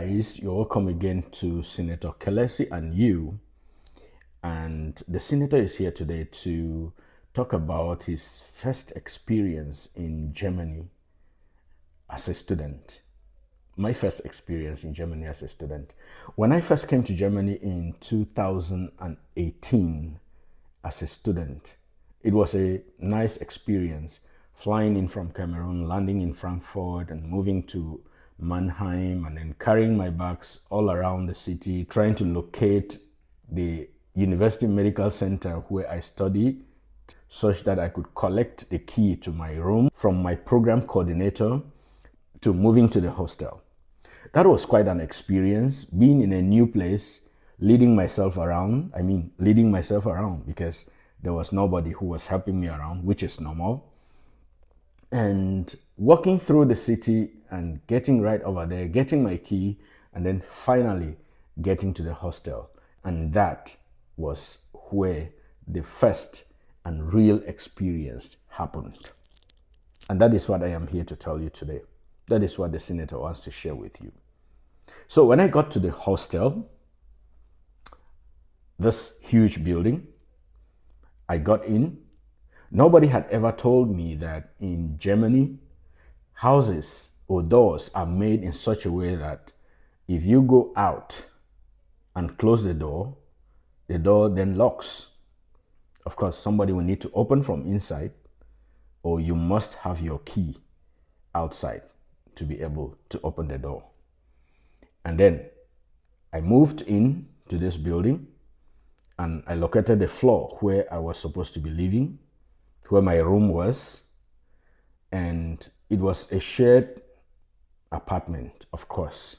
guys, you're welcome again to Senator Kelesi and you. And the senator is here today to talk about his first experience in Germany as a student. My first experience in Germany as a student. When I first came to Germany in 2018 as a student, it was a nice experience, flying in from Cameroon, landing in Frankfurt, and moving to Mannheim, and then carrying my bags all around the city, trying to locate the University Medical Center where I study, such that I could collect the key to my room from my program coordinator to moving to the hostel. That was quite an experience, being in a new place, leading myself around because there was nobody who was helping me around, which is normal. And walking through the city and getting right over there, getting my key, and then finally getting to the hostel. And that was where the first and real experience happened. And that is what I am here to tell you today. That is what the senator wants to share with you. So when I got to the hostel, this huge building, I got in. Nobody had ever told me that in Germany, houses or doors are made in such a way that if you go out and close the door then locks. Of course, somebody will need to open from inside, or you must have your key outside to be able to open the door. And then I moved in to this building and I located the floor where I was supposed to be living, where my room was, and it was a shared apartment, of course.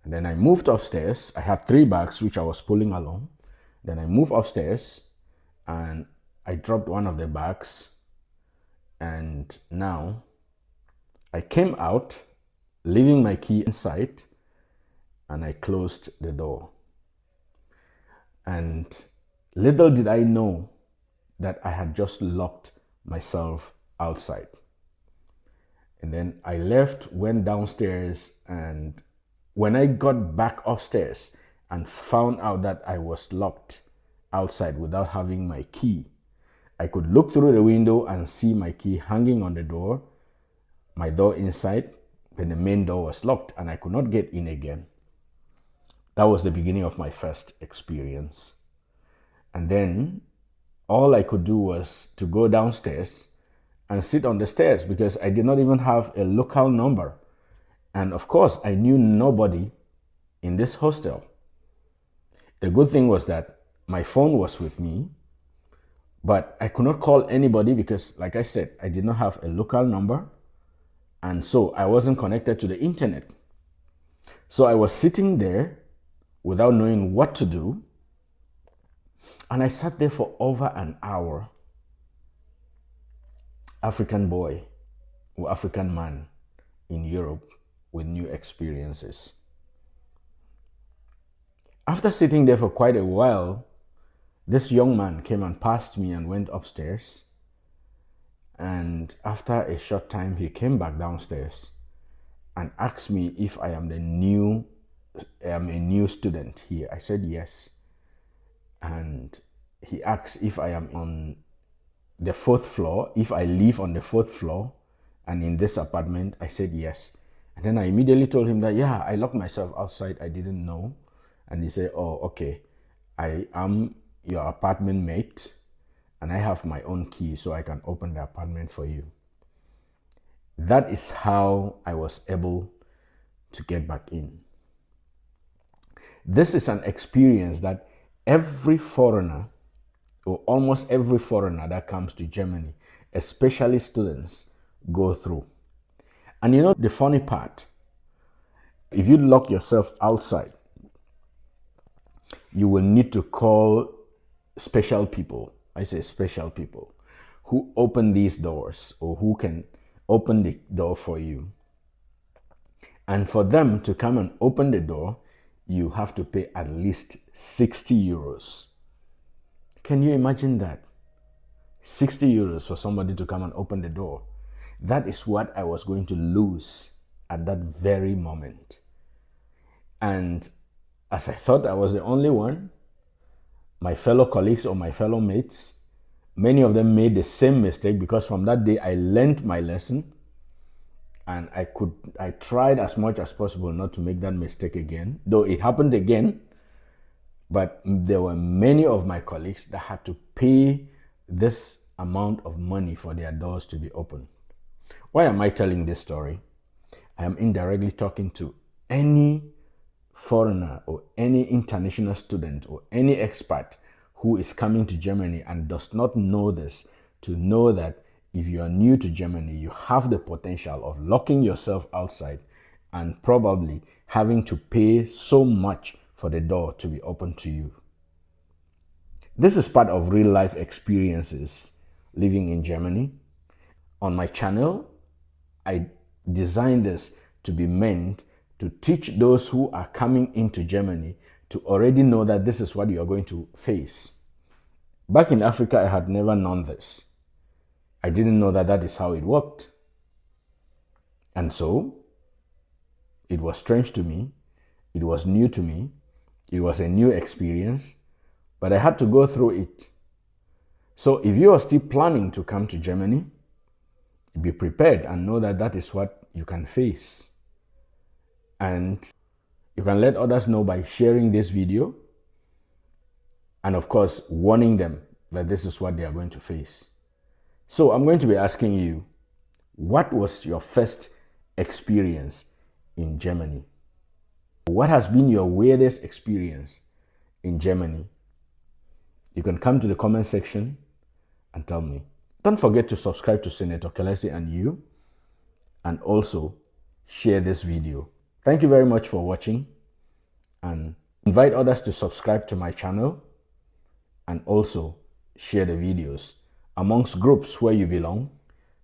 And then I moved upstairs. I had 3 bags which I was pulling along. Then I moved upstairs and I dropped one of the bags, and now I came out, leaving my key inside, and I closed the door. And little did I know that I had just locked myself outside. And then I left, went downstairs, and when I got back upstairs and found out that I was locked outside without having my key, I could look through the window and see my key hanging on the door, my door inside, but the main door was locked and I could not get in again. That was the beginning of my first experience. And then all I could do was to go downstairs and sit on the stairs because I did not even have a local number. And of course, I knew nobody in this hostel. The good thing was that my phone was with me, but I could not call anybody because, like I said, I did not have a local number. And so I wasn't connected to the internet. So I was sitting there without knowing what to do. And I sat there for over an hour. African boy or African man in Europe with new experiences. After sitting there for quite a while, this young man came and passed me and went upstairs. And after a short time, he came back downstairs and asked me if I am a new student here. I said yes. And he asked if I am on the 4th floor, if I live on the 4th floor and in this apartment. I said yes. And then I immediately told him that, yeah, I locked myself outside. I didn't know. And he said, oh, okay, I am your apartment mate and I have my own key so I can open the apartment for you. That is how I was able to get back in. This is an experience that every foreigner, or almost every foreigner that comes to Germany, especially students, go through. And you know the funny part, if you lock yourself outside, you will need to call special people, I say special people, who open these doors or who can open the door for you. And for them to come and open the door, you have to pay at least 60 euros. Can you imagine that? 60 euros for somebody to come and open the door. That is what I was going to lose at that very moment. And as I thought I was the only one, my fellow colleagues or my fellow mates, many of them made the same mistake, because from that day I learned my lesson, and I tried as much as possible not to make that mistake again, though it happened again. But there were many of my colleagues that had to pay this amount of money for their doors to be opened. Why am I telling this story? I am indirectly talking to any foreigner or any international student or any expat who is coming to Germany and does not know this, to know that if you are new to Germany, you have the potential of locking yourself outside and probably having to pay so much for the door to be open to you. This is part of real life experiences living in Germany. On my channel, I designed this to be meant to teach those who are coming into Germany to already know that this is what you are going to face. Back in Africa, I had never known this. I didn't know that that is how it worked. And so, it was strange to me. It was new to me. It was a new experience, but I had to go through it. So if you are still planning to come to Germany, be prepared and know that that is what you can face. And you can let others know by sharing this video, and of course, warning them that this is what they are going to face. So I'm going to be asking you, what was your first experience in Germany? What has been your weirdest experience in Germany? You can come to the comment section and tell me. Don't forget to subscribe to Senator Kelesi and you, and also share this video. Thank you very much for watching, and invite others to subscribe to my channel, and also share the videos amongst groups where you belong,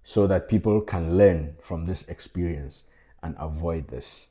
so that people can learn from this experience and avoid this.